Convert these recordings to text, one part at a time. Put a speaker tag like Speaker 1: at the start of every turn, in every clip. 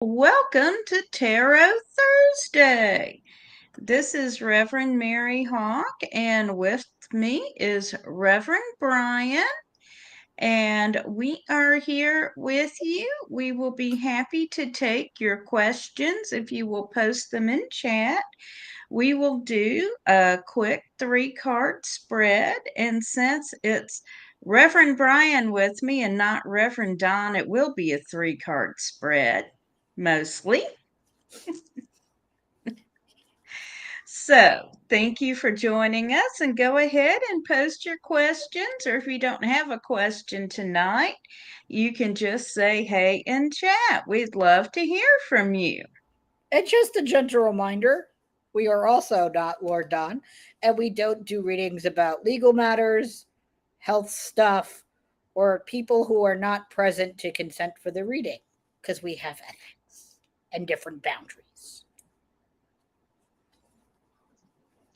Speaker 1: Welcome to Tarot Thursday. This is Reverend Mary Hawk, and with me is Reverend Bryan, and we are here with you. We will be happy to take your questions if you will post them in chat. We will do a quick three-card spread, and since it's Reverend Bryan with me and not Reverend Don, it will be a three-card spread, mostly. So, thank you for joining us and go ahead and post your questions. Or if you don't have a question tonight, you can just say hey in chat. We'd love to hear from you.
Speaker 2: And just a gentle reminder, we are also not Lord Don, and we don't do readings about legal matters, health stuff, or people who are not present to consent for the reading, because we have ethics and different boundaries.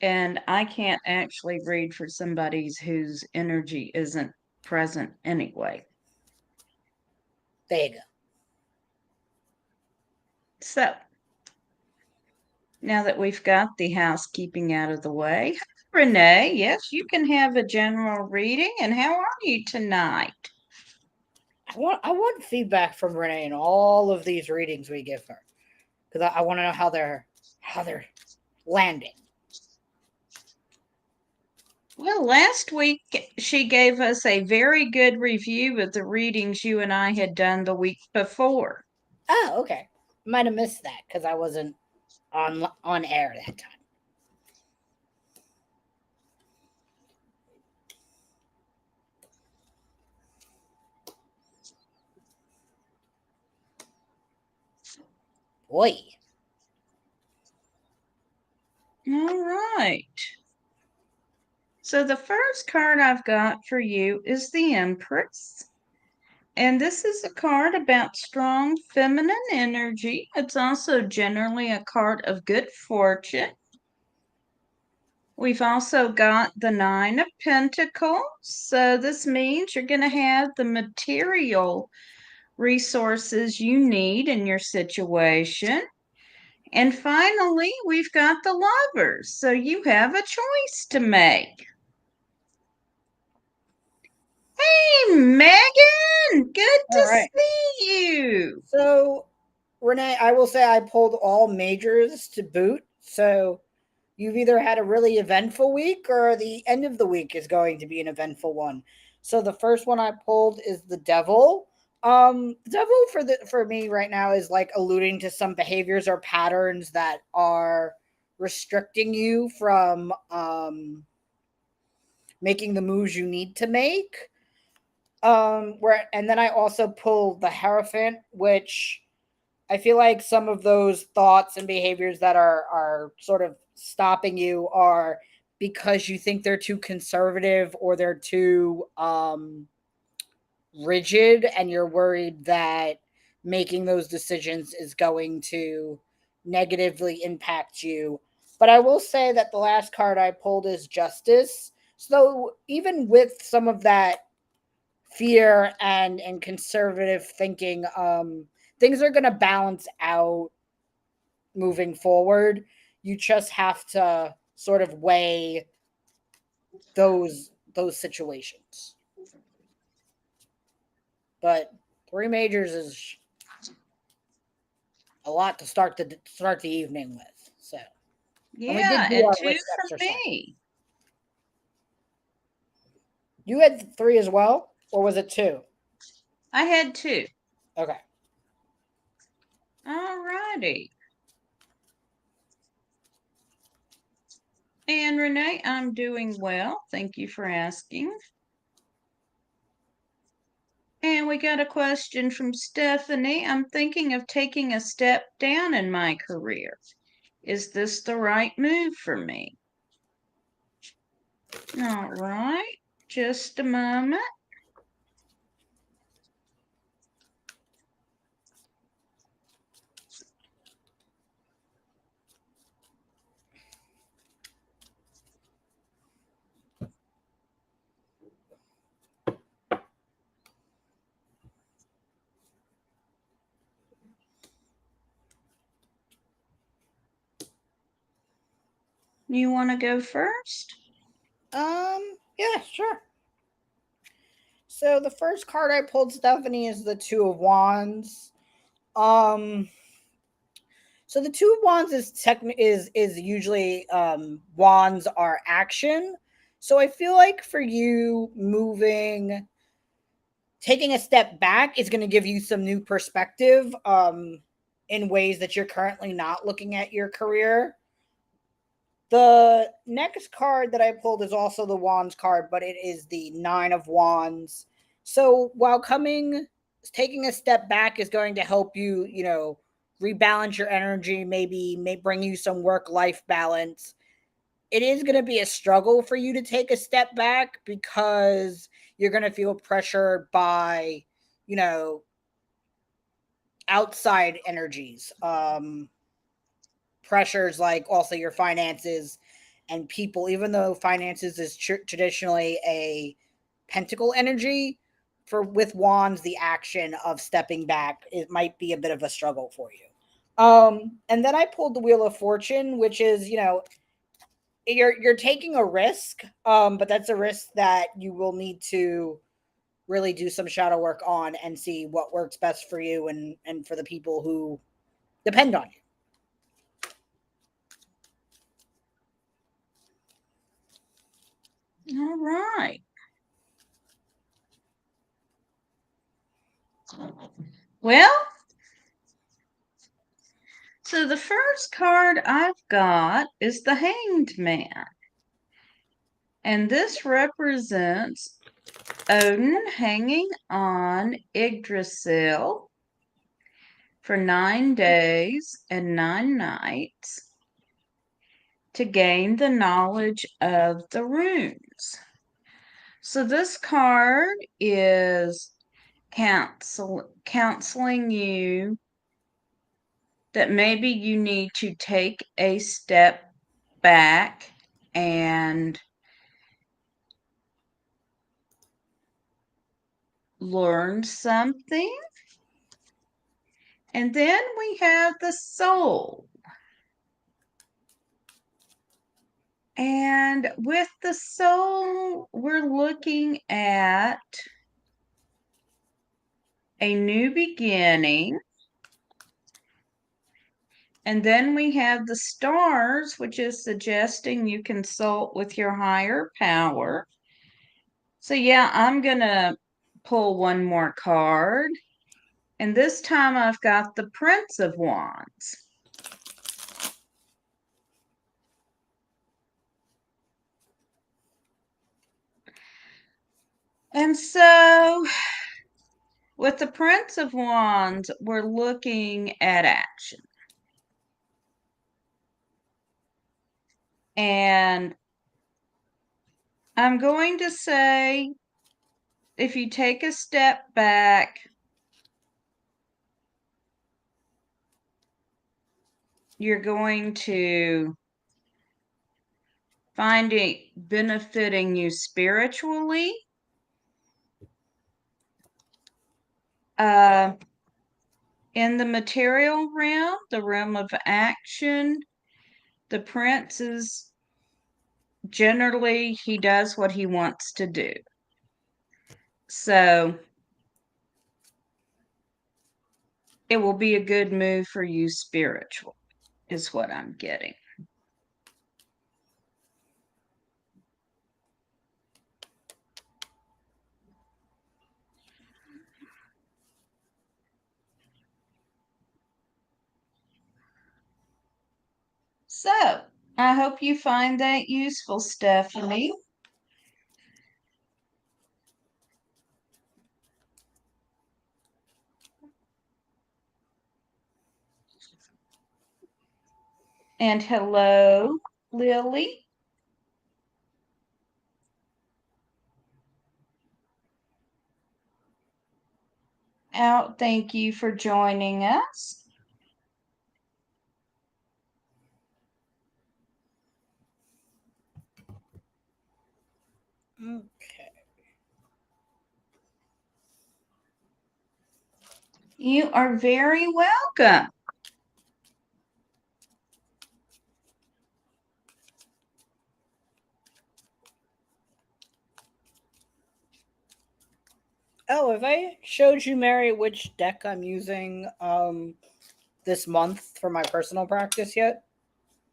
Speaker 1: And I can't actually read for somebody whose energy isn't present anyway.
Speaker 2: There you go.
Speaker 1: So, now that we've got the housekeeping out of the way, Renee, yes, you can have a general reading. And how are you tonight?
Speaker 2: I want feedback from Renee in all of these readings we give her, because I want to know how they're landing.
Speaker 1: Well, last week she gave us a very good review of the readings you and I had done the week before.
Speaker 2: Oh, okay. Might have missed that because I wasn't on air that time. Boy.
Speaker 1: All right. So the first card I've got for you is the Empress. And this is a card about strong feminine energy. It's also generally a card of good fortune. We've also got the Nine of Pentacles. So this means you're going to have the material resources you need in your situation. And finally, we've got the Lovers. So you have a choice to make. Hey, Megan! Good
Speaker 2: All
Speaker 1: to
Speaker 2: right.
Speaker 1: see you.
Speaker 2: So, Renee, I will say I pulled all majors to boot. So, you've either had a really eventful week or the end of the week is going to be an eventful one. So, the first one I pulled is the Devil. The Devil for me right now is like alluding to some behaviors or patterns that are restricting you from making the moves you need to make. Where and then I also pulled the Hierophant, which I feel like some of those thoughts and behaviors that are sort of stopping you are because you think they're too conservative or they're too rigid, and you're worried that making those decisions is going to negatively impact you. But I will say that the last card I pulled is Justice. So even with some of that fear and conservative thinking, things are going to balance out moving forward. You just have to sort of weigh those situations. But three majors is a lot to start the evening with. So, and we did
Speaker 1: Yeah,
Speaker 2: do
Speaker 1: and
Speaker 2: our
Speaker 1: two
Speaker 2: risk
Speaker 1: for
Speaker 2: exercise.
Speaker 1: me.
Speaker 2: You had three as well, or was it two?
Speaker 1: I had two.
Speaker 2: Okay.
Speaker 1: All righty. And Renee, I'm doing well. Thank you for asking. And we got a question from Stephanie. I'm thinking of taking a step down in my career. Is this the right move for me? All right, just a moment. You want to go first?
Speaker 2: Yeah, sure. So the first card I pulled, Stephanie, is the Two of Wands. Um, so the Two of Wands is usually wands are action. So I feel like for you moving, taking a step back is going to give you some new perspective in ways that you're currently not looking at your career. The next card that I pulled is also the Wands card, but it is the Nine of Wands. So while taking a step back is going to help you, rebalance your energy, maybe may bring you some work life balance. It is going to be a struggle for you to take a step back because you're going to feel pressured by, you know, outside energies. Pressures like also your finances and people, even though finances is traditionally a pentacle energy, for with wands the action of stepping back, it might be a bit of a struggle for you. And then I pulled the Wheel of Fortune, which is, you're taking a risk, but that's a risk that you will need to really do some shadow work on and see what works best for you and for the people who depend on you.
Speaker 1: All right. Well, so the first card I've got is the Hanged Man. And this represents Odin hanging on Yggdrasil for 9 days and 9 nights to gain the knowledge of the runes. So this card is counseling you that maybe you need to take a step back and learn something. And then we have the soul. And with the soul, we're looking at a new beginning. And then we have the stars, which is suggesting you consult with your higher power. So, yeah, I'm going to pull one more card. And this time I've got the Prince of Wands. And so, with the Prince of Wands, we're looking at action. And I'm going to say, if you take a step back, you're going to find it benefiting you spiritually. Uh, in the material realm, the realm of action, the prince is generally, he does what he wants to do. So it will be a good move for you spiritual, is what I'm getting. So I hope you find that useful, Stephanie. And hello, Lily. Out, thank you for joining us.
Speaker 2: Okay.
Speaker 1: You are very welcome.
Speaker 2: Oh, have I showed you, Mary, which deck I'm using this month for my personal practice yet?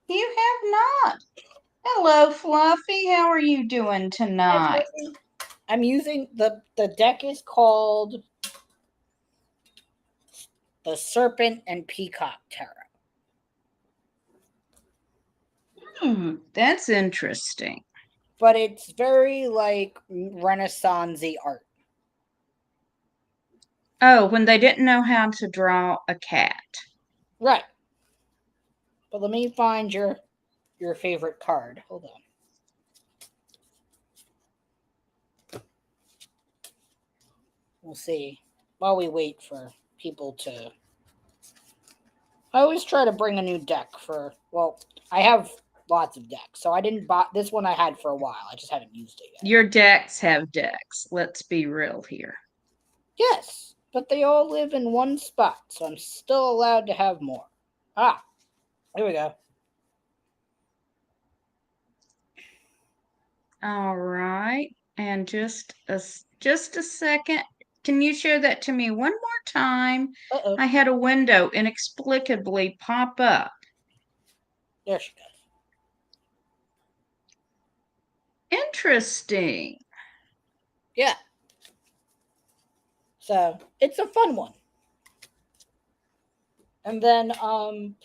Speaker 1: You have not. Hello, Fluffy. How are you doing
Speaker 2: Hi,
Speaker 1: tonight?
Speaker 2: Fluffy. I'm using the deck is called the Serpent and Peacock Tarot.
Speaker 1: That's interesting.
Speaker 2: But it's very like Renaissance-y art.
Speaker 1: Oh, when they didn't know how to draw a cat.
Speaker 2: Right. But let me find your favorite card. Hold on. We'll see. While we wait for people to I always try to bring a new deck for well, I have lots of decks. So I didn't buy this one I had for a while. I just haven't used it yet.
Speaker 1: Your decks have decks. Let's be real here.
Speaker 2: Yes, but they all live in one spot, so I'm still allowed to have more. Ah, here we go.
Speaker 1: All right. And just a second. Can you show that to me one more time?
Speaker 2: Uh-oh.
Speaker 1: I had a window inexplicably pop up.
Speaker 2: There she goes.
Speaker 1: Interesting.
Speaker 2: Yeah. So it's a fun one. And then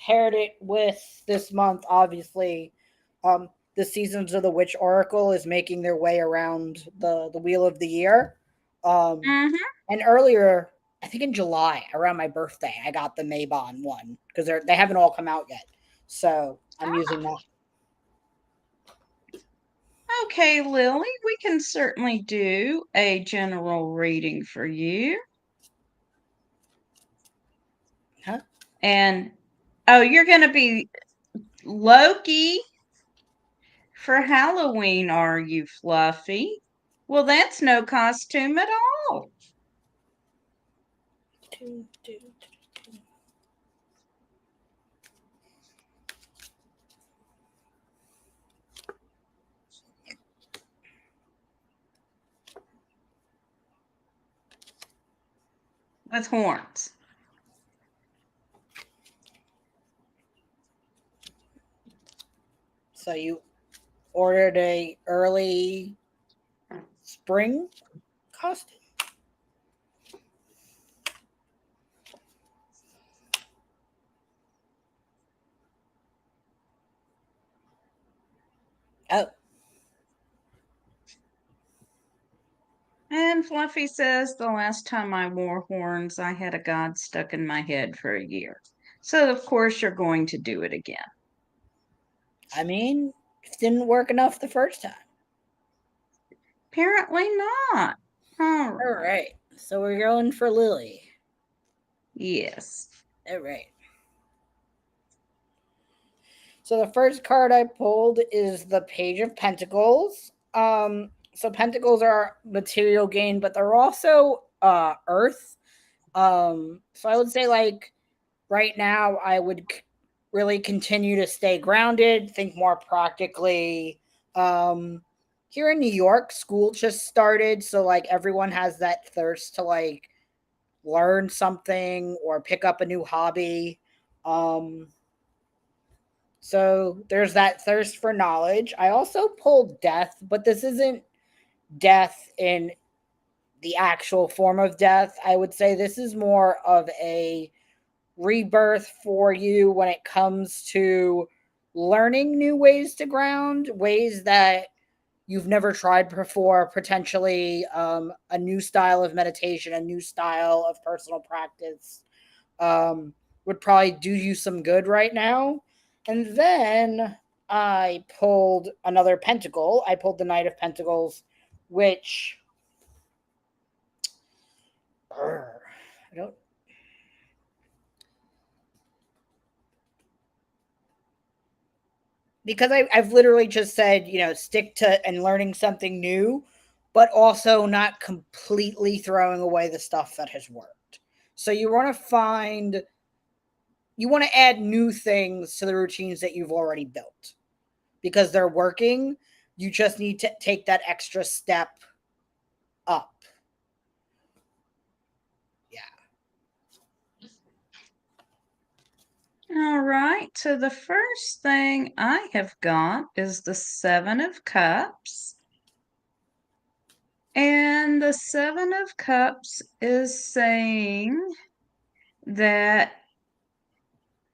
Speaker 2: paired it with this month, obviously, the Seasons of the Witch Oracle is making their way around the Wheel of the Year. Um,
Speaker 1: Mm-hmm.
Speaker 2: and earlier, I think in July, around my birthday, I got the Mabon one because they haven't all come out yet. So I'm using that.
Speaker 1: Okay, Lily, we can certainly do a general reading for you.
Speaker 2: Huh?
Speaker 1: And oh, you're going to be Loki for Halloween, are you, Fluffy? Well, that's no costume at all. With horns.
Speaker 2: So you ordered a early spring costume? Oh,
Speaker 1: And Fluffy says the last time I wore horns, I had a god stuck in my head for a year. So, of course, you're going to do it again.
Speaker 2: I mean, it didn't work enough the first time.
Speaker 1: Apparently not. All
Speaker 2: All
Speaker 1: right.
Speaker 2: right. So we're going for Lily.
Speaker 1: Yes.
Speaker 2: All right. So the first card I pulled is the Page of Pentacles. So Pentacles are material gain, but they're also Earth. So I would say like right now I would really continue to stay grounded, think more practically. Um, Here in New York, school just started, so like everyone has that thirst to like learn something or pick up a new hobby. Um, so there's that thirst for knowledge. I also pulled death, but this isn't death in the actual form of death. I would say this is more of a rebirth for you when it comes to learning new ways to ground, ways that you've never tried before, potentially a new style of meditation, a new style of personal practice would probably do you some good right now. And then I pulled another pentacle. I pulled the Knight of Pentacles, which I don't. Because I've literally just said, stick to and learning something new, but also not completely throwing away the stuff that has worked. So you want to add new things to the routines that you've already built because they're working. You just need to take that extra step up.
Speaker 1: right, so the first thing I have got is the Seven of Cups. And the Seven of Cups is saying that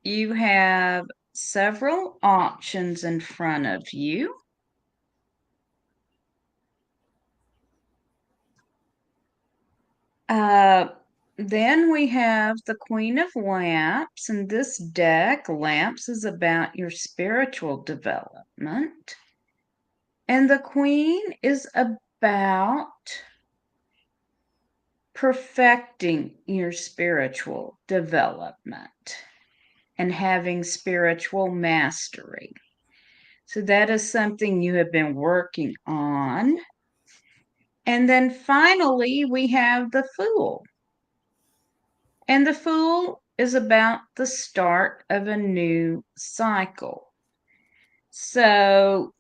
Speaker 1: you have several options in front of you. Then we have the Queen of Lamps, and this deck, Lamps, is about your spiritual development. And the Queen is about perfecting your spiritual development and having spiritual mastery. So that is something you have been working on. And then finally, we have the Fool. And the Fool is about the start of a new cycle. So,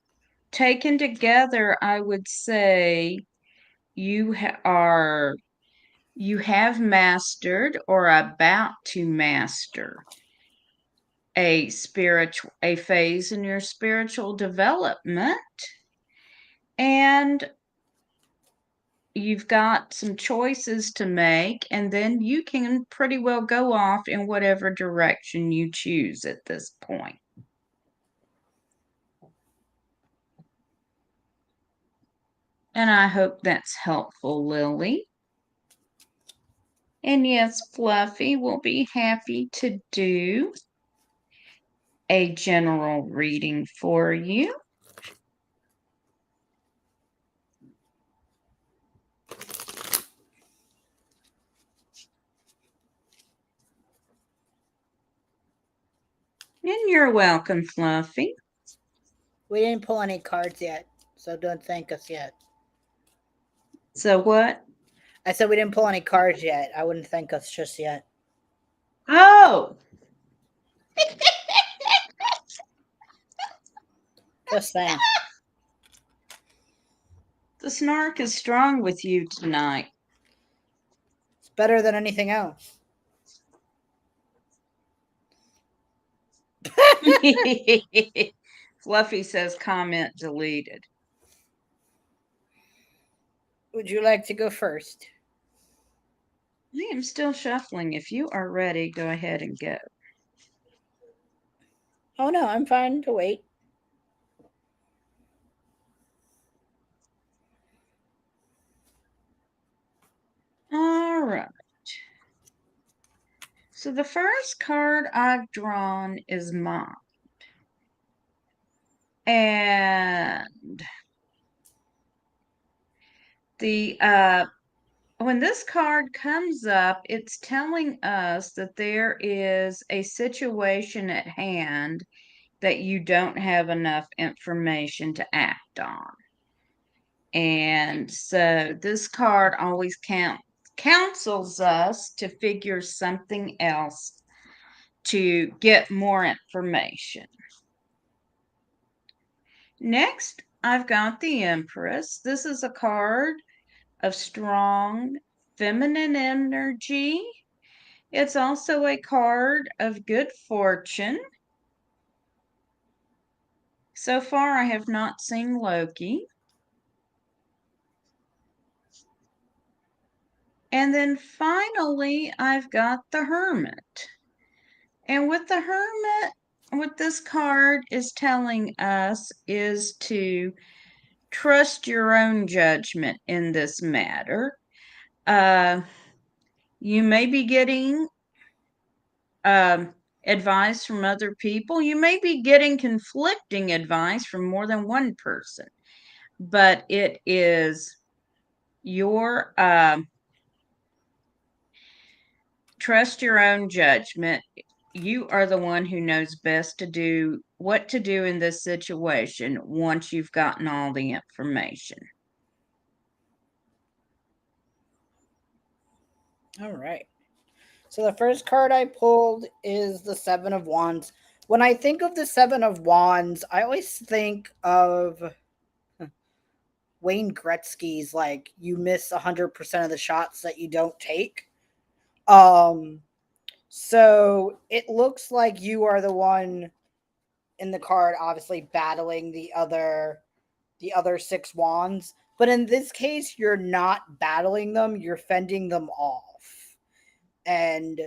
Speaker 1: taken together, I would say you you have mastered or about to master a phase in your spiritual development, and you've got some choices to make, and then you can pretty well go off in whatever direction you choose at this point. And I hope that's helpful, Lily. And yes, Fluffy will be happy to do a general reading for you. And you're welcome, Fluffy.
Speaker 2: We didn't pull any cards yet, so don't thank us yet.
Speaker 1: So what?
Speaker 2: I said we didn't pull any cards yet. I wouldn't thank us just yet.
Speaker 1: Oh!
Speaker 2: Just saying.
Speaker 1: The snark is strong with you tonight.
Speaker 2: It's better than anything else.
Speaker 1: Fluffy says comment deleted.
Speaker 2: Would you like to go first?
Speaker 1: I am still shuffling. If you are ready, go ahead and go.
Speaker 2: Oh no, I'm fine to wait.
Speaker 1: All right. So the first card I've drawn is Mind. And the when this card comes up, it's telling us that there is a situation at hand that you don't have enough information to act on. And so this card always counsels us to figure something else to get more information. Next, I've got the Empress. This is a card of strong feminine energy. It's also a card of good fortune. So far, I have not seen Loki. And then finally, I've got the Hermit. And with the Hermit, what this card is telling us is to trust your own judgment in this matter. You may be getting advice from other people. You may be getting conflicting advice from more than one person, but it is your trust your own judgment. You are the one who knows best to do what to do in this situation once you've gotten all the information.
Speaker 2: All right. So the first card I pulled is the Seven of Wands. When I think of the Seven of Wands, I always think of Wayne Gretzky's like you miss 100% of the shots that you don't take. Um So it looks like you are the one in the card, obviously battling the other six wands. But in this case, you're not battling them; you're fending them off and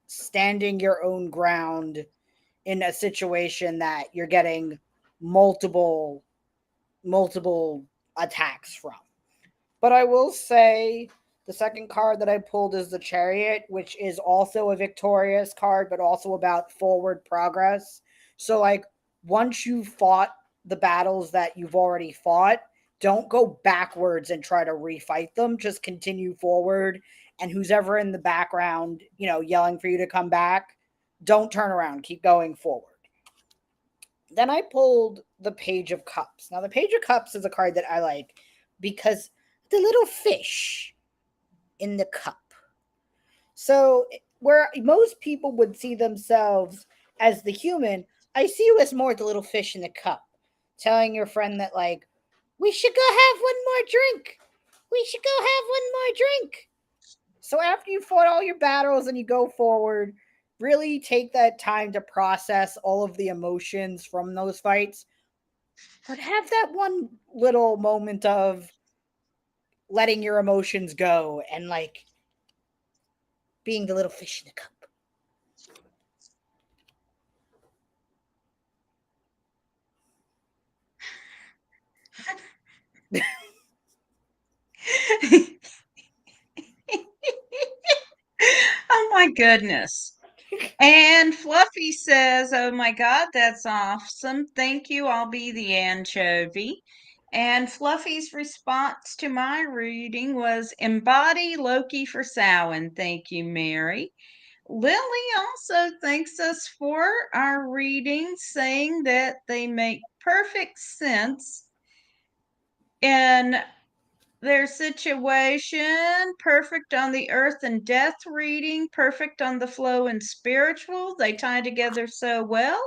Speaker 2: standing your own ground in a situation that you're getting multiple multiple attacks from. But I will say the second card that I pulled is the Chariot, which is also a victorious card, but also about forward progress. So, like, once you've fought the battles that you've already fought, don't go backwards and try to refight them. Just continue forward. And who's ever in the background, yelling for you to come back, don't turn around. Keep going forward. Then I pulled the Page of Cups. Now, the Page of Cups is a card that I like because the little fish in the cup. So, where most people would see themselves as the human, I see you as more the little fish in the cup, telling your friend that, like, we should go have one more drink. We should go have one more drink. So, after you fought all your battles and you go forward, really take that time to process all of the emotions from those fights, but have that one little moment of letting your emotions go and, like, being the little fish in the cup.
Speaker 1: Oh my goodness. And Fluffy says, "Oh my God, that's awesome. Thank you. I'll be the anchovy." And Fluffy's response to my reading was, "Embody Loki for Samhain. Thank you, Mary." Lily also thanks us for our readings, saying that they make perfect sense in their situation, perfect on the earth and death reading, perfect on the flow and spiritual. They tie together so well.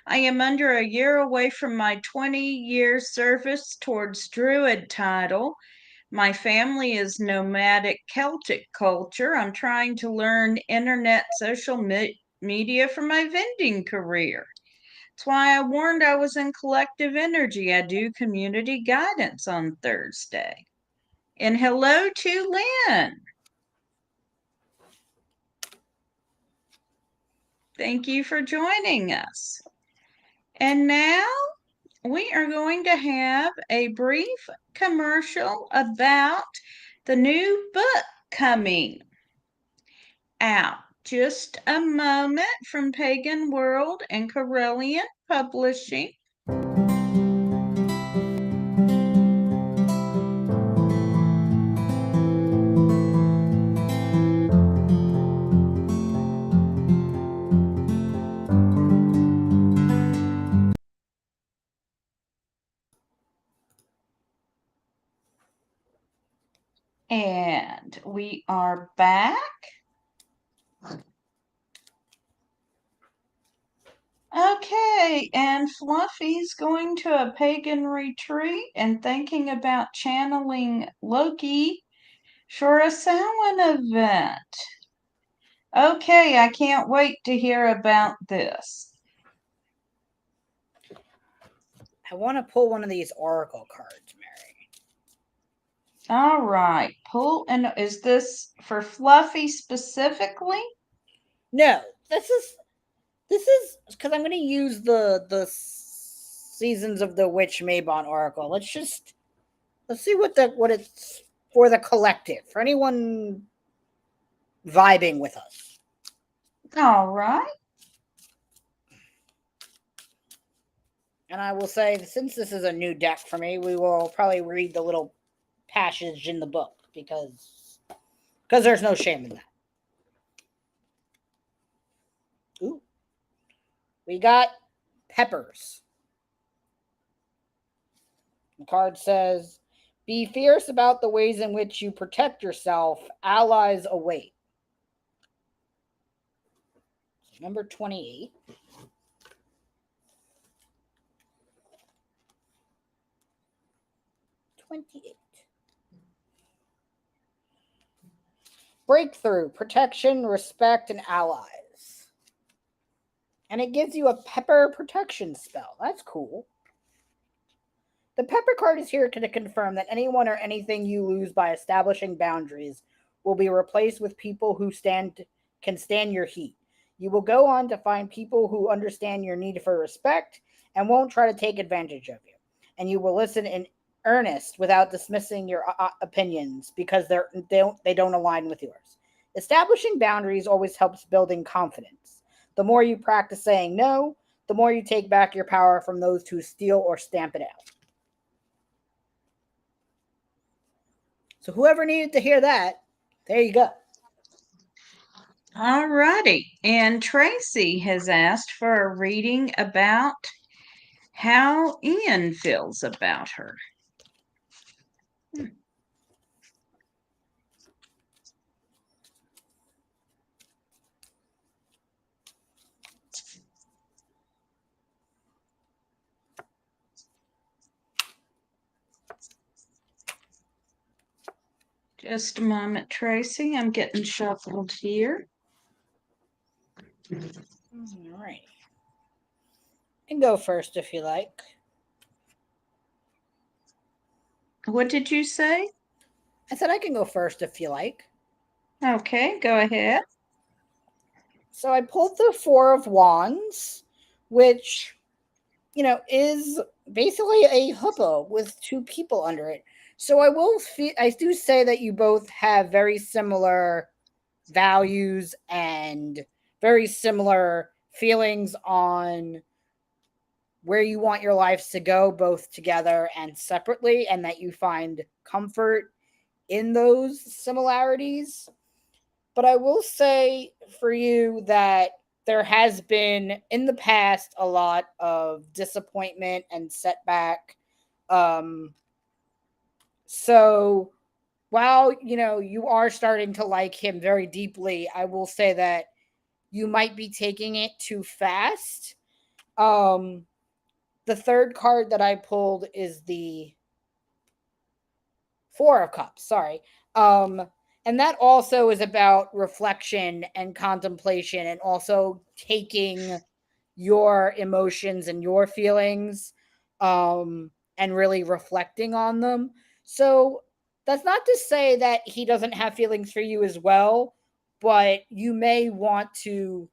Speaker 1: I am under a year away from my 20-year service towards Druid title. My family is nomadic Celtic culture. I'm trying to learn internet social media for my vending career. That's why I warned I was in collective energy. I do community guidance on Thursday. And hello to Lynn. Thank you for joining us. And now we are going to have a brief commercial about the new book coming out. Just a moment from Pagan World and Corellian Publishing. And we are back. Okay, and Fluffy's going to a pagan retreat and thinking about channeling Loki for a Samhain event. Okay, I can't wait to hear about this.
Speaker 2: I want to pull one of these oracle cards, Mary.
Speaker 1: All right, pull, and is this for Fluffy specifically?
Speaker 2: No, this is because I'm going to use the Seasons of the Witch Mabon oracle. Let's see what it's for the collective, for anyone vibing with us.
Speaker 1: All right.
Speaker 2: And I will say, since this is a new deck for me, we will probably read the little passage in the book because there's no shame in that. Ooh. We got peppers. The card says, be fierce about the ways in which you protect yourself. Allies await. Number 28. Breakthrough, protection, respect, and allies. And it gives you a pepper protection spell. That's cool. The pepper card is here to confirm that anyone or anything you lose by establishing boundaries will be replaced with people who can stand your heat. You will go on to find people who understand your need for respect and won't try to take advantage of you. And you will listen in earnest without dismissing your opinions because they don't align with yours. Establishing boundaries always helps building confidence. The more you practice saying no, the more you take back your power from those who steal or stamp it out. So whoever needed to hear that, there you go.
Speaker 1: All righty. And Tracy has asked for a reading about how Ian feels about her. Just a moment, Tracy. I'm getting shuffled here.
Speaker 2: All right. And go first if you like.
Speaker 1: What did you say?
Speaker 2: I said I can go first if you like.
Speaker 1: Okay, go ahead.
Speaker 2: So I pulled the Four of Wands, which, is basically a hippo with two people under it. So I do say that you both have very similar values and very similar feelings on where you want your lives to go, both together and separately, and that you find comfort in those similarities. But I will say for you that there has been in the past a lot of disappointment and setback. Um, so while you are starting to like him very deeply, I will say that you might be taking it too fast. Um, the third card that I pulled is the Four of Cups. Sorry. And that also is about reflection and contemplation, and also taking your emotions and your feelings, and really reflecting on them. So that's not to say that he doesn't have feelings for you as well, but you may want to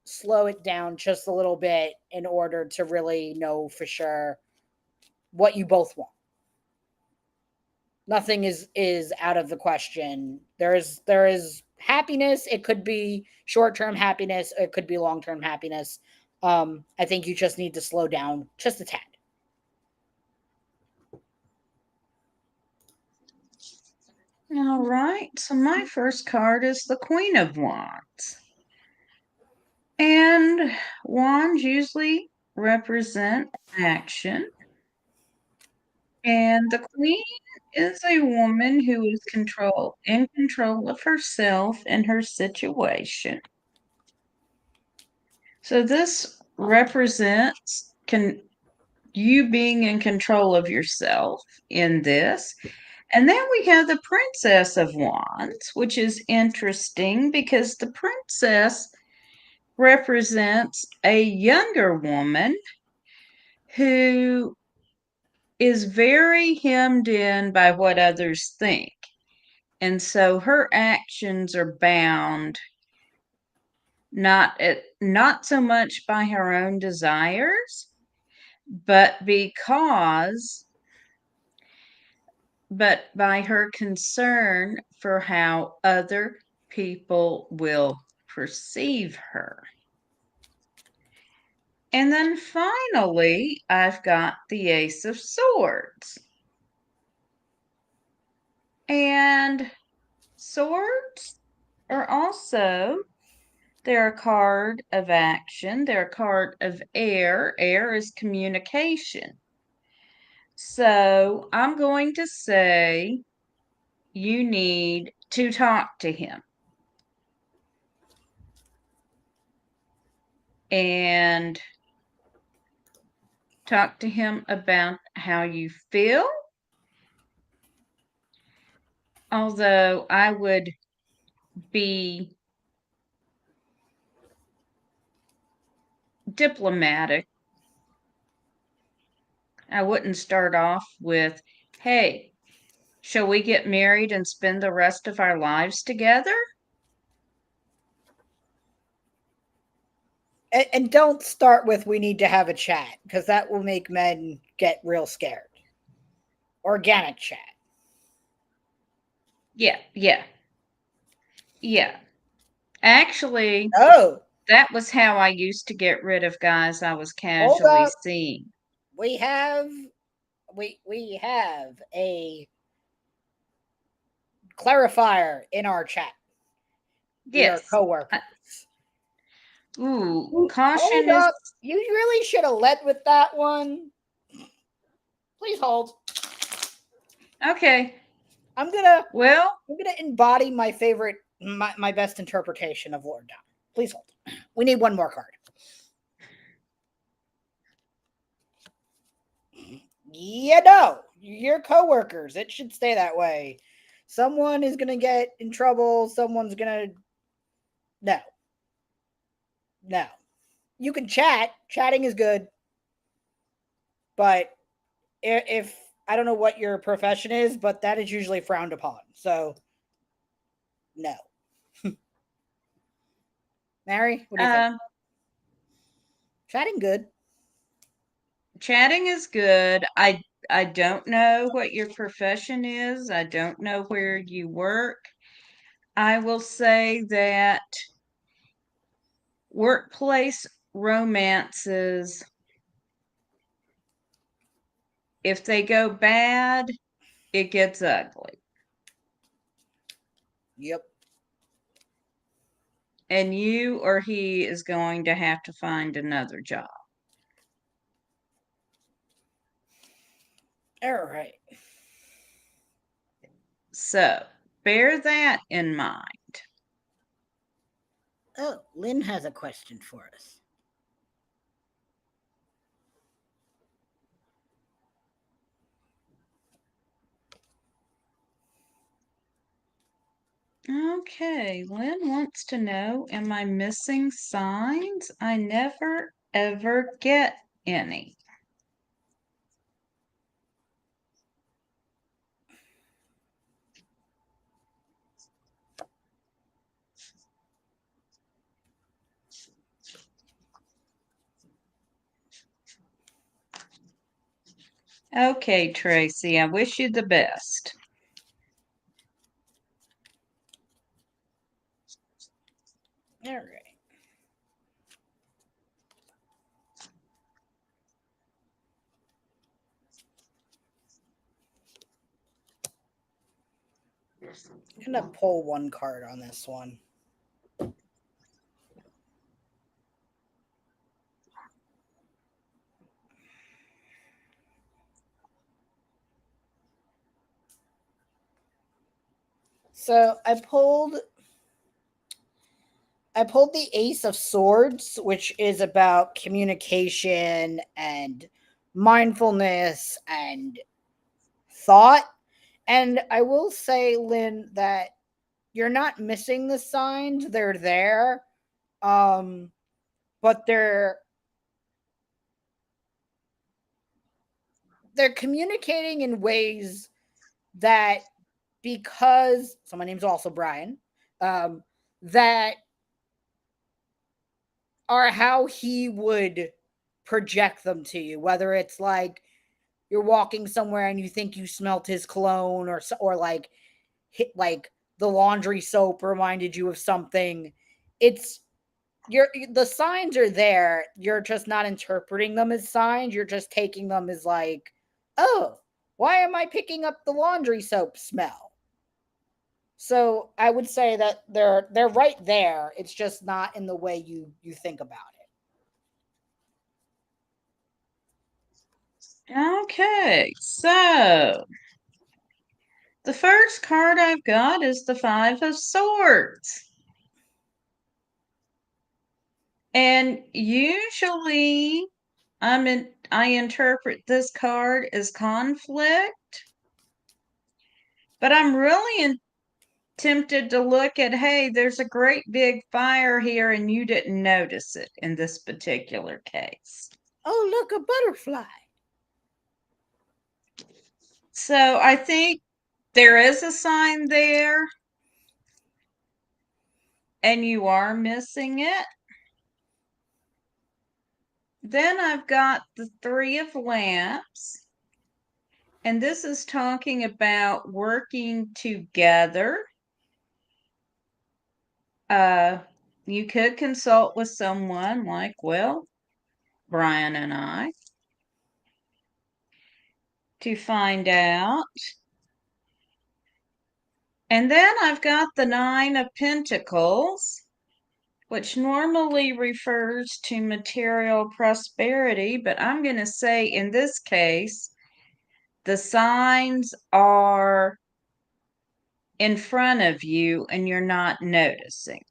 Speaker 2: slow it down just a little bit in order to really know for sure what you both want. Nothing is out of the question. There is happiness. It could be short-term happiness, it could be long-term happiness. I think you just need to slow down just a tad.
Speaker 1: All right, so my first card is the Queen of Wands. And wands usually represent action. And the queen is a woman who is in control of herself and her situation. So this represents you being in control of yourself in this. And then we have the Princess of Wands, which is interesting because the princess represents a younger woman who is very hemmed in by what others think. And so her actions are bound not so much by her own desires, but but by her concern for how other people will perceive her. And then finally, I've got the Ace of Swords. And swords are also, they're a card of action, they're a card of air. Air is communication. So I'm going to say you need to talk to him and talk to him about how you feel. Although I would be diplomatic. I wouldn't start off with, hey, shall we get married and spend the rest of our lives together?
Speaker 2: And don't start with we need to have a chat because that will make men get real scared. Organic chat.
Speaker 1: Yeah, yeah, yeah. Actually,
Speaker 2: Oh,
Speaker 1: that was how I used to get rid of guys I was
Speaker 2: hold
Speaker 1: casually
Speaker 2: up.
Speaker 1: seeing.
Speaker 2: We have we have a clarifier in our chat. We are
Speaker 1: Yes.
Speaker 2: coworkers.
Speaker 1: Ooh,
Speaker 2: Hold
Speaker 1: caution is
Speaker 2: up. You really should have led with that one. Please hold.
Speaker 1: okay.
Speaker 2: I'm gonna
Speaker 1: Well,
Speaker 2: I'm gonna embody my favorite my best interpretation of Lord Down. Please hold. We need one more card. Yeah, no. You're coworkers. It should stay that way. Someone is gonna get in trouble. Someone's gonna no. No. You can chat. Chatting is good. But if I don't know what your profession is, but that is usually frowned upon. So no. Mary, what do you think?
Speaker 1: um,
Speaker 2: Chatting good.
Speaker 1: chatting is good. I don't know what your profession is. I don't know where you work. I will say that workplace romances, if they go bad, it gets ugly.
Speaker 2: Yep.
Speaker 1: And you or he is going to have to find another job.
Speaker 2: All right.
Speaker 1: So bear that in mind.
Speaker 2: Oh, Lynn has a question for us.
Speaker 1: Okay, Lynn wants to know, am I missing signs? I never ever get any. Okay, Tracy, I wish you the best.
Speaker 2: All right. I'm gonna pull one card on this one. So I pulled the Ace of Swords, which is about communication and mindfulness and thought. And I will say, Lynn, that you're not missing the signs. They're there. Um, but they're communicating in ways that because so my name's also Bryan, that are how he would project them to you. Whether it's like you're walking somewhere and you think you smelt his cologne, or like hit like the laundry soap reminded you of something. It's the signs are there. You're just not interpreting them as signs. You're just taking them as like, oh, why am I picking up the laundry soap smell? So I would say that they're right there. It's just not in the way you think about
Speaker 1: Okay, so the first card I've got is the Five of Swords. And usually I interpret this card as conflict, but I'm really tempted to look at, hey, there's a great big fire here and you didn't notice it in this particular case.
Speaker 2: Oh, look, a butterfly.
Speaker 1: So I think there is a sign there and you are missing it. Then I've got the Three of Lamps. And this is talking about working together. You could consult with someone like, well, Bryan and I, to find out. And then I've got the Nine of Pentacles, which normally refers to material prosperity, but I'm going to say in this case, the signs are in front of you and you're not noticing.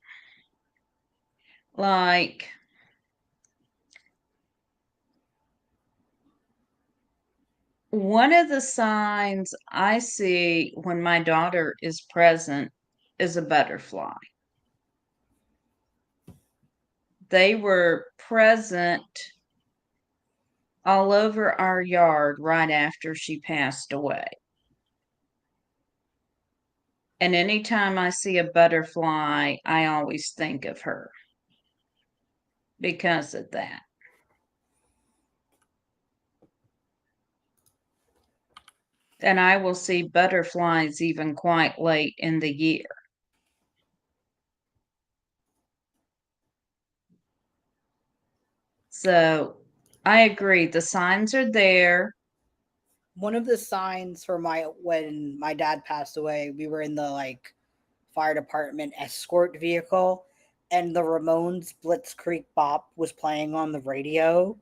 Speaker 1: Like, one of the signs I see when my daughter is present is a butterfly. They were present all over our yard right after she passed away. And anytime I see a butterfly, I always think of her because of that. And I will see butterflies even quite late in the year. So I agree. The signs are there.
Speaker 2: One of the signs for when my dad passed away, we were in the fire department escort vehicle, and the Ramones Blitzkrieg Bop was playing on the radio,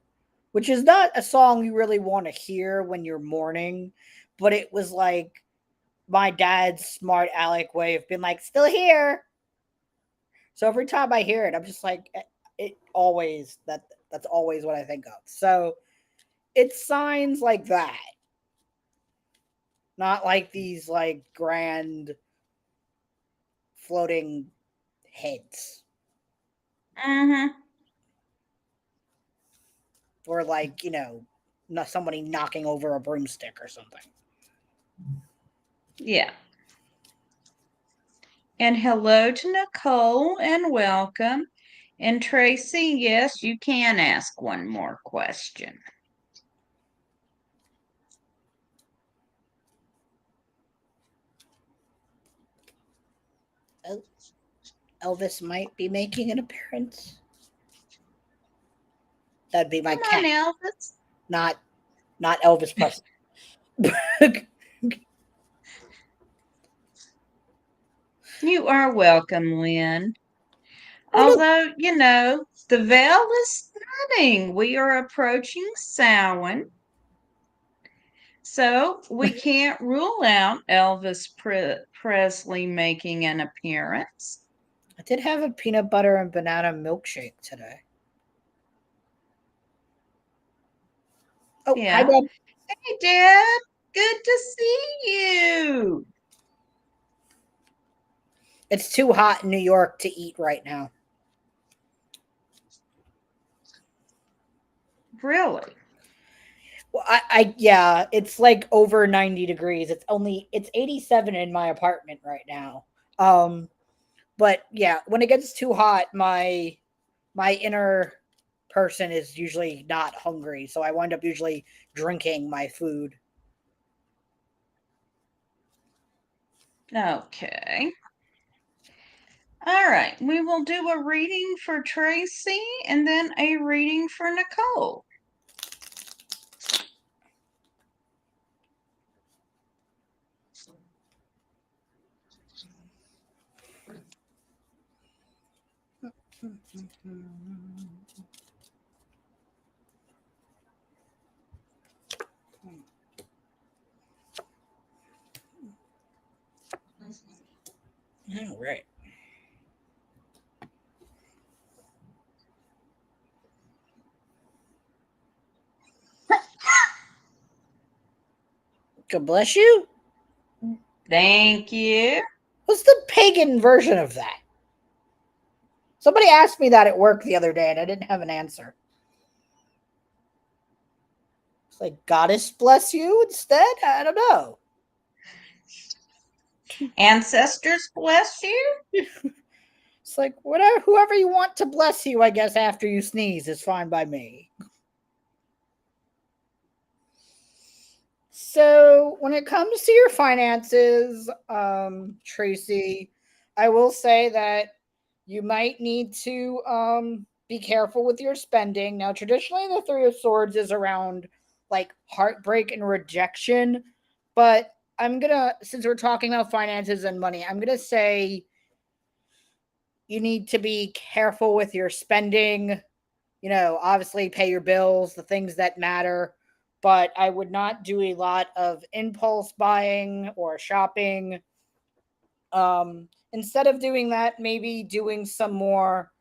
Speaker 2: which is not a song you really want to hear when you're mourning, but it was like my dad's smart aleck way of being like, still here. So every time I hear it, I'm just like, it always that's always what I think of. So it's signs like that, not like these grand floating heads.
Speaker 1: Mm-hmm.
Speaker 2: Or somebody knocking over a broomstick or something.
Speaker 1: Yeah. And hello to Nicole and welcome. And Tracy, yes, you can ask one more question.
Speaker 2: Elvis might be making an appearance. That'd be my
Speaker 1: Come on,
Speaker 2: cat,
Speaker 1: Elvis.
Speaker 2: not Elvis Presley.
Speaker 1: You are welcome, Lynn.
Speaker 2: Oh, look.
Speaker 1: Although, the veil is thinning. We are approaching Samhain. So we can't rule out Elvis Presley making an appearance.
Speaker 2: I did have a peanut butter and banana milkshake today. Oh, hi,
Speaker 1: Yeah.
Speaker 2: Deb.
Speaker 1: Hey, Deb. Good to see you.
Speaker 2: It's too hot in New York to eat right now.
Speaker 1: Really?
Speaker 2: Well, yeah, it's like over 90 degrees. It's 87 in my apartment right now. But yeah, when it gets too hot, my inner person is usually not hungry, so I wind up usually drinking my food.
Speaker 1: Okay. All right. We will do a reading for Tracy and then a reading for Nicole.
Speaker 2: All right. God bless you.
Speaker 1: Thank you.
Speaker 2: What's the pagan version of that? Somebody asked me that at work the other day and I didn't have an answer. It's like, Goddess bless you instead? I don't know.
Speaker 1: Ancestors bless you?
Speaker 2: It's like, whatever, whoever you want to bless you, I guess, after you sneeze is fine by me. So, when it comes to your finances, Tracy, I will say that you might need to be careful with your spending. Now, traditionally, the Three of Swords is around like heartbreak and rejection, but since we're talking about finances and money, I'm gonna say you need to be careful with your spending. Obviously pay your bills, the things that matter, but I would not do a lot of impulse buying or shopping. Instead of doing that, maybe doing some more,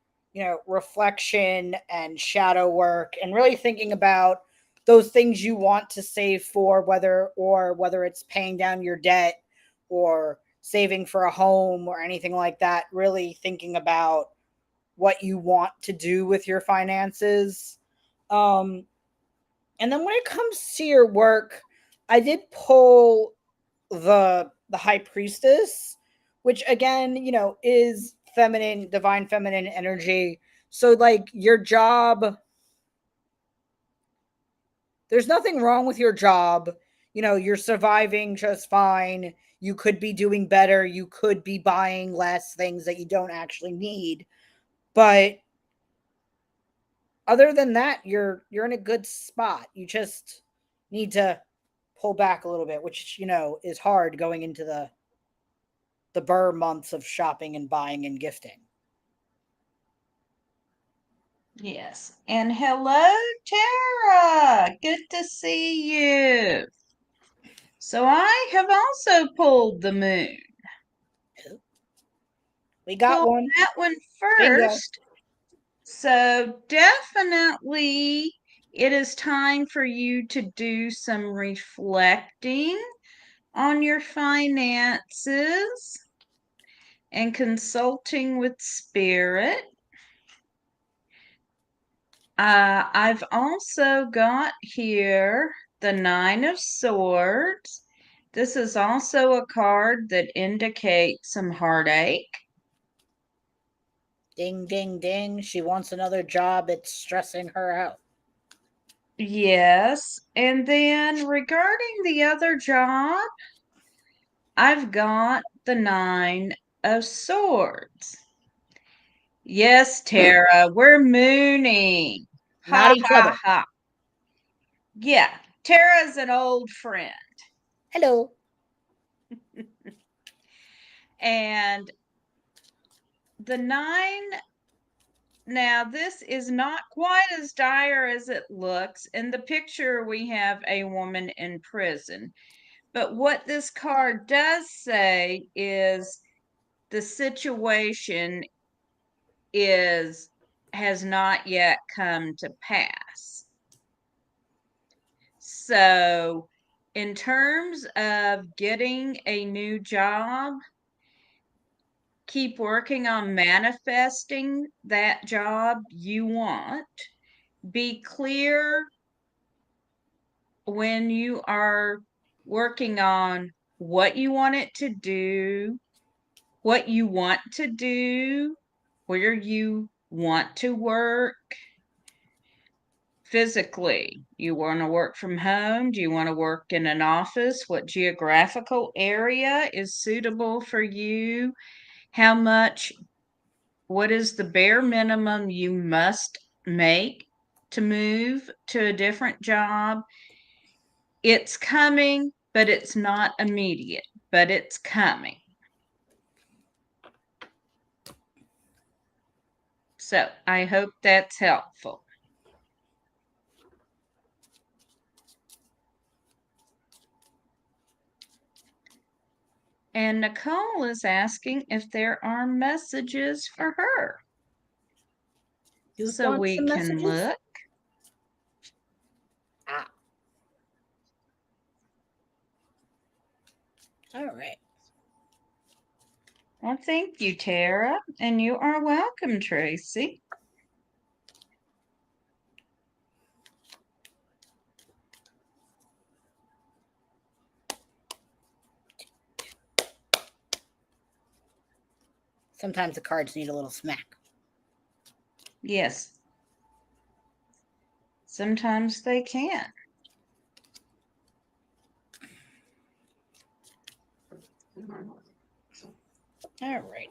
Speaker 2: reflection and shadow work and really thinking about those things you want to save for, whether it's paying down your debt or saving for a home or anything like that, really thinking about what you want to do with your finances. Um, and then when it comes to your work, I did pull the high priestess, which again, is feminine, divine feminine energy. So like your job, there's nothing wrong with your job. You're surviving just fine. You could be doing better. You could be buying less things that you don't actually need. But other than that, you're in a good spot. You just need to pull back a little bit, which is hard going into the burr months of shopping and buying and gifting.
Speaker 1: Yes. And hello, Tara. Good to see you. So I have also pulled the moon.
Speaker 2: We got
Speaker 1: Pulled
Speaker 2: one.
Speaker 1: that one
Speaker 2: Bingo.
Speaker 1: first. So definitely it is time for you to do some reflecting on your finances and consulting with spirit. I've also got here the Nine of Swords. This is also a card that indicates some heartache.
Speaker 2: Ding, ding, ding. She wants another job. It's stressing her out.
Speaker 1: Yes. And then regarding the other job, I've got the Nine of Swords. Yes, Tara, we're mooning.
Speaker 2: Not
Speaker 1: Ha
Speaker 2: each
Speaker 1: ha
Speaker 2: other.
Speaker 1: ha. Yeah, Tara's an old friend.
Speaker 2: Hello.
Speaker 1: And the nine, now this is not quite as dire as it looks. In the picture, we have a woman in prison. But what this card does say is the situation is has not yet come to pass. So, in terms of getting a new job, keep working on manifesting that job you want. Be clear when you are working on what you want it to do, what you want to do, where you want to work physically. You want to work from home? Do you want to work in an office? What geographical area is suitable for you? How much, what is the bare minimum you must make to move to a different job? It's coming, but it's not immediate, but it's coming. So I hope that's helpful. And Nicole is asking if there are messages for her.
Speaker 2: You
Speaker 1: So
Speaker 2: want
Speaker 1: we
Speaker 2: some
Speaker 1: can
Speaker 2: messages?
Speaker 1: look.
Speaker 2: Ah. All right.
Speaker 1: Well, thank you, Tara, and you are welcome, Tracy.
Speaker 2: Sometimes the cards need a little smack.
Speaker 1: Yes, sometimes they can.
Speaker 2: All right.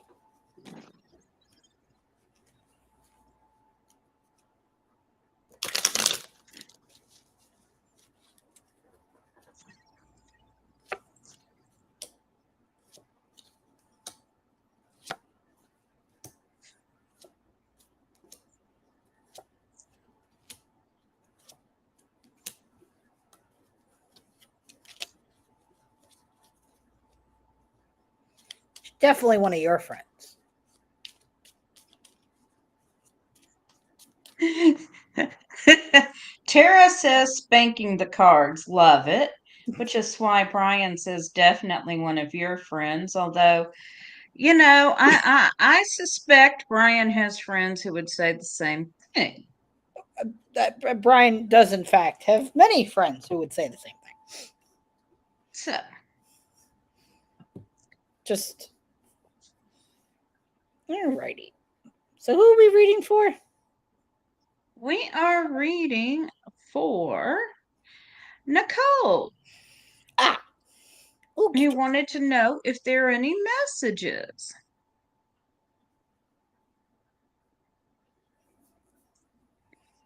Speaker 2: Definitely one of your friends.
Speaker 1: Tara says spanking the cards, love it, which is why Bryan says definitely one of your friends. Although, I suspect Bryan has friends who would say the same thing.
Speaker 2: Bryan does, in fact, have many friends who would say the same thing.
Speaker 1: So,
Speaker 2: Just, alrighty. So, who are we reading for?
Speaker 1: we are reading for Nicole.
Speaker 2: Ah,
Speaker 1: You
Speaker 2: okay.
Speaker 1: wanted to know if there are any messages.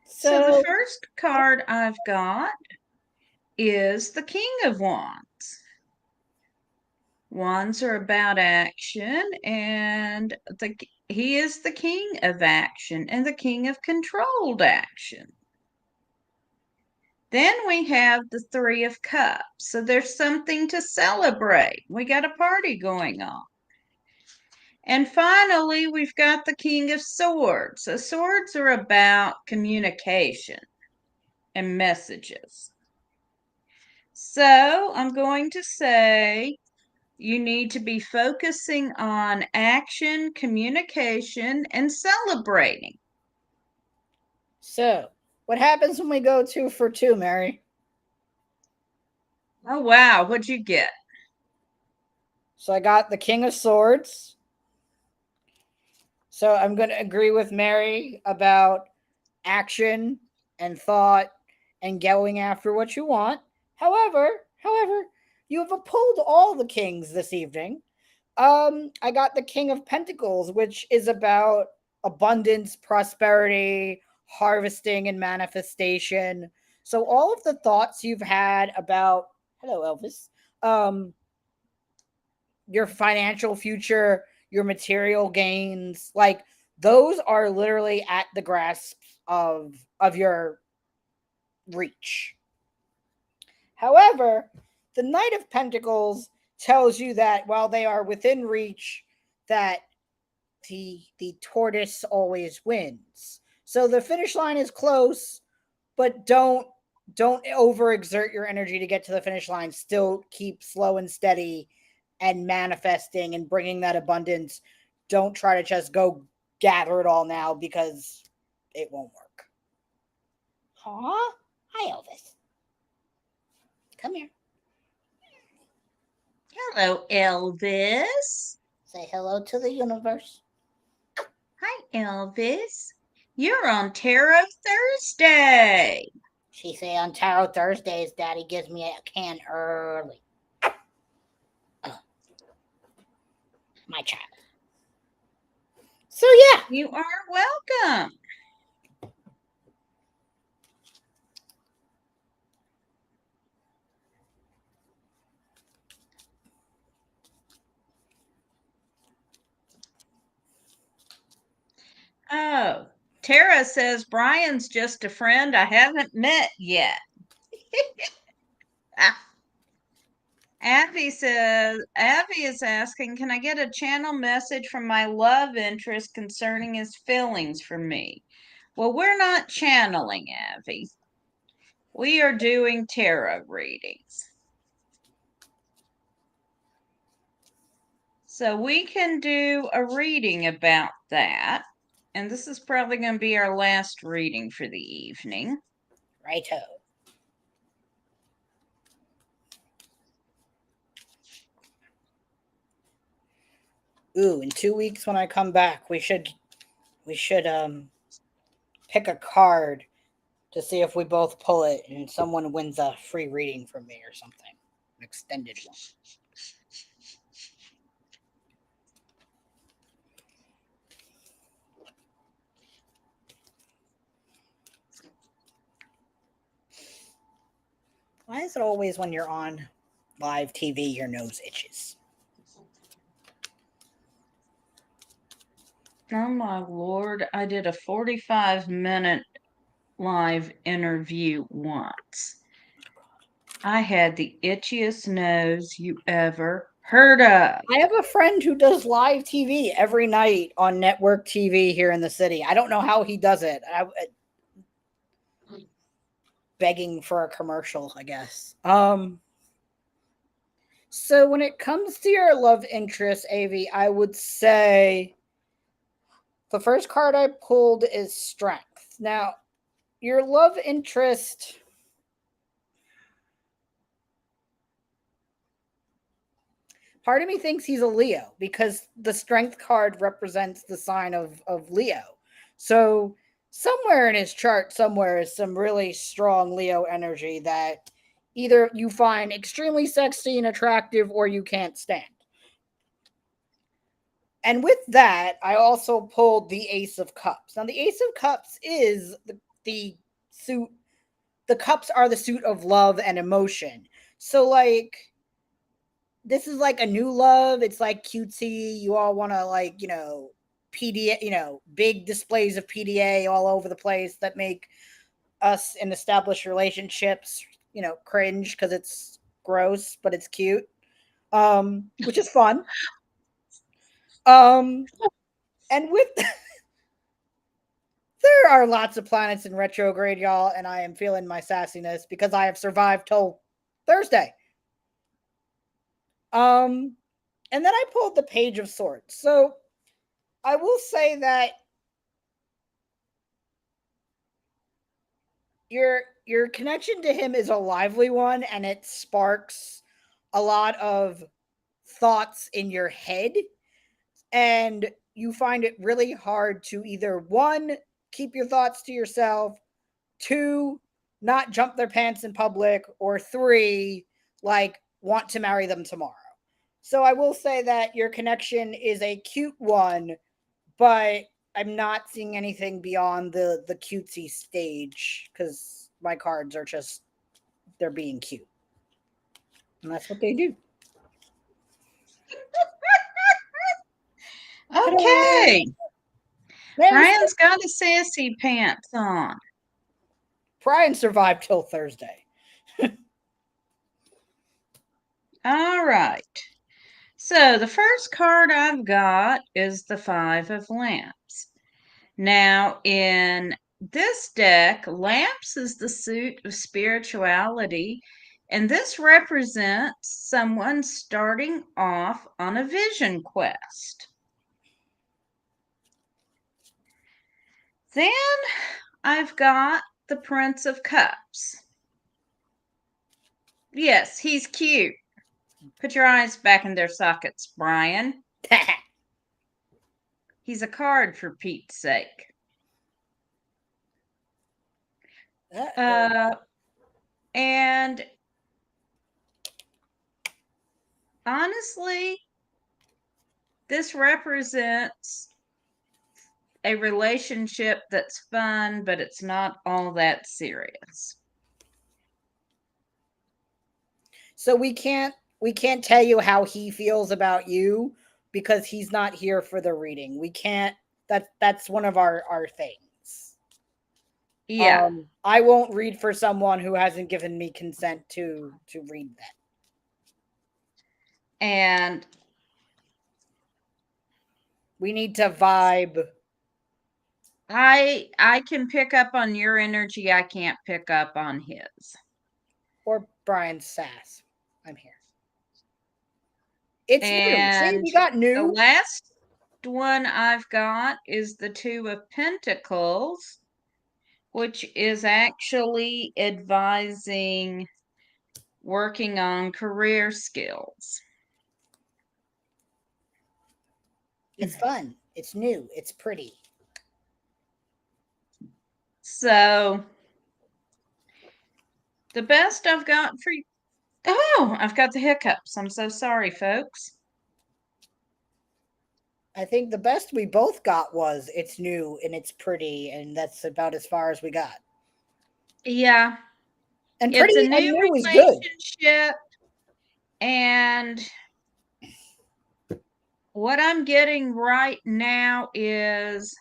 Speaker 1: So the
Speaker 2: So,
Speaker 1: first card I've got is the King of Wands. Wands are about action, and he is the king of action and the king of controlled action. Then we have the Three of Cups. So there's something to celebrate. We got a party going on. And finally, we've got the King of Swords. So swords are about communication and messages. So I'm going to say you need to be focusing on action, communication, and celebrating.
Speaker 2: so what happens when we go 2 for 2, Mary?
Speaker 1: Oh, wow. What'd you get?
Speaker 2: So I got the King of Swords. So I'm going to agree with Mary about action and thought and going after what you want. However, you have pulled all the kings this evening. I got the King of Pentacles, which is about abundance, prosperity, harvesting, and manifestation. So all of the thoughts you've had about hello, Elvis, um, your financial future, your material gains, like those are literally at the grasp of your reach. However, the Knight of Pentacles tells you that while they are within reach, that the tortoise always wins. So the finish line is close, but don't overexert your energy to get to the finish line. Still keep slow and steady and manifesting and bringing that abundance. Don't try to just go gather it all now because it won't work. Huh? Hi, Elvis. Come here.
Speaker 1: Hello, Elvis.
Speaker 2: Say hello to the universe.
Speaker 1: Hi, Elvis. You're on Tarot Thursday.
Speaker 2: She say on Tarot Thursdays, Daddy gives me a can early. My child. So yeah.
Speaker 1: You are welcome. Oh, Tara says Bryan's just a friend I haven't met yet. Abby is asking, can I get a channel message from my love interest concerning his feelings for me? Well, we're not channeling, Abby. We are doing tarot readings. So we can do a reading about that. And this is probably going to be our last reading for the evening.
Speaker 2: Righto. Ooh, in 2 weeks when I come back, we should pick a card to see if we both pull it and someone wins a free reading from me or something. An extended one. Why is it always when you're on live TV your nose itches?
Speaker 1: Oh my Lord, I did a 45-minute live interview once. I had the itchiest nose you ever heard of.
Speaker 2: I have a friend who does live TV every night on network TV here in the city. I don't know how he does it. Begging for a commercial, I guess. So when it comes to your love interest, Avi, I would say the first card I pulled is Strength. Now, your love interest, part of me thinks he's a Leo because the Strength card represents the sign of Leo. So somewhere in his chart, somewhere is some really strong Leo energy that either you find extremely sexy and attractive or you can't stand. And with that, I also pulled the Ace of Cups. Now, the Ace of Cups is the suit, the cups are the suit of love and emotion. So, like, this is like a new love. It's like cutesy. You all want to, like, PDA, big displays of PDA all over the place that make us in established relationships, cringe because it's gross, but it's cute, which is fun. Um, and with there are lots of planets in retrograde, y'all, and I am feeling my sassiness because I have survived till Thursday. Um, and then I pulled the Page of Swords. So I will say that your connection to him is a lively one, and it sparks a lot of thoughts in your head, and you find it really hard to either one keep your thoughts to yourself, two, not jump their pants in public, or three, like want to marry them tomorrow. So I will say that your connection is a cute one, but I'm not seeing anything beyond the cutesy stage because my cards are just they're being cute, and that's what they do. Ta-da!
Speaker 1: Okay,
Speaker 2: There's
Speaker 1: Brian's got his sassy pants on.
Speaker 2: Brian survived till Thursday.
Speaker 1: All right. So the first card I've got is the Five of Lamps. Now, in this deck, Lamps is the suit of spirituality, and this represents someone starting off on a vision quest. Then I've got the Prince of Cups. Yes, he's cute. Put your eyes back in their sockets, Brian. He's a card for Pete's sake. And honestly, this represents a relationship that's fun, but it's not all that serious.
Speaker 2: So we can't tell you how he feels about you because he's not here for the reading. We can't that's one of our things.
Speaker 1: Yeah.
Speaker 2: I won't read for someone who hasn't given me consent to read that.
Speaker 1: And
Speaker 2: We need to vibe.
Speaker 1: I can pick up on your energy, I can't pick up on his.
Speaker 2: Or Brian's sass. I'm here. It's new. See,
Speaker 1: And
Speaker 2: we got
Speaker 1: the
Speaker 2: new.
Speaker 1: last one I've got is the Two of Pentacles, which is actually advising working on career skills.
Speaker 2: It's fun. It's new. It's pretty.
Speaker 1: So, the best I've got for you. Oh, I've got the hiccups. I'm so sorry, folks.
Speaker 2: I think the best we both got was it's new and it's pretty, and that's about as far as we got.
Speaker 1: Yeah,
Speaker 2: And
Speaker 1: it's a
Speaker 2: pretty and
Speaker 1: new
Speaker 2: new is good.
Speaker 1: relationship, and what I'm getting right now is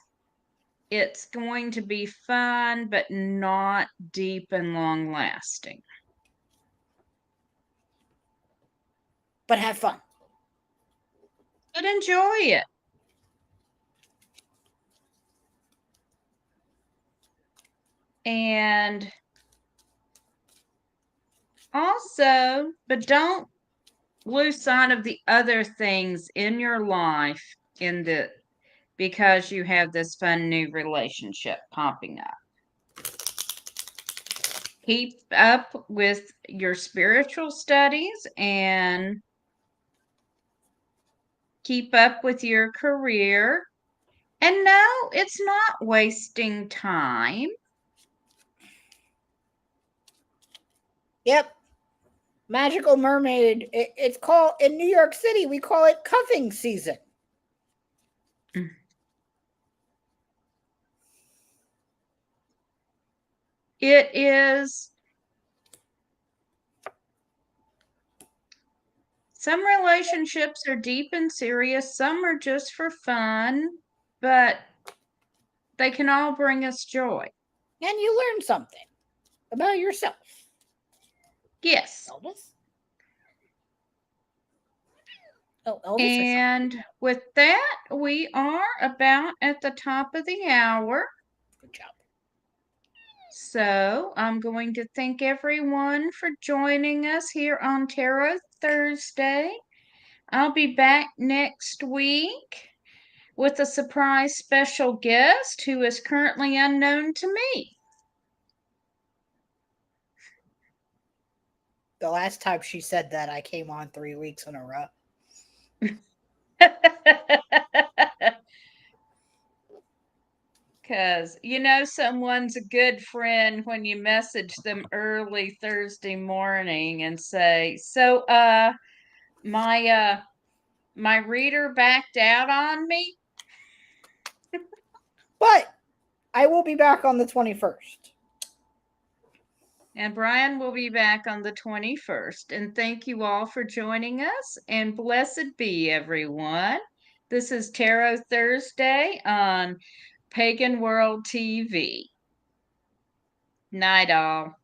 Speaker 1: it's going to be fun, but not deep and long lasting.
Speaker 2: But have fun.
Speaker 1: But enjoy it. And also, but don't lose sight of the other things in your life in the because you have this fun new relationship popping up. Keep up with your spiritual studies and keep up with your career. And no, it's not wasting time.
Speaker 2: Yep. Magical Mermaid. It's called in New York City. We call it cuffing season.
Speaker 1: It is. Some relationships are deep and serious, some are just for fun, but they can all bring us joy.
Speaker 2: And you learn something about yourself.
Speaker 1: Yes.
Speaker 2: Elvis? Oh, Elvis or something.
Speaker 1: And with that, we are about at the top of the hour.
Speaker 2: Good job.
Speaker 1: So I'm going to thank everyone for joining us here on Tarot Thursday. I'll be back next week with a surprise special guest who is currently unknown to me.
Speaker 2: The last time she said that, I came on 3 weeks in a row.
Speaker 1: Because someone's a good friend when you message them early Thursday morning and say, so my reader backed out on me.
Speaker 2: But I will be back on the 21st.
Speaker 1: And Bryan will be back on the 21st. And thank you all for joining us. And blessed be everyone. This is Tarot Thursday on Pagan World TV. Night all.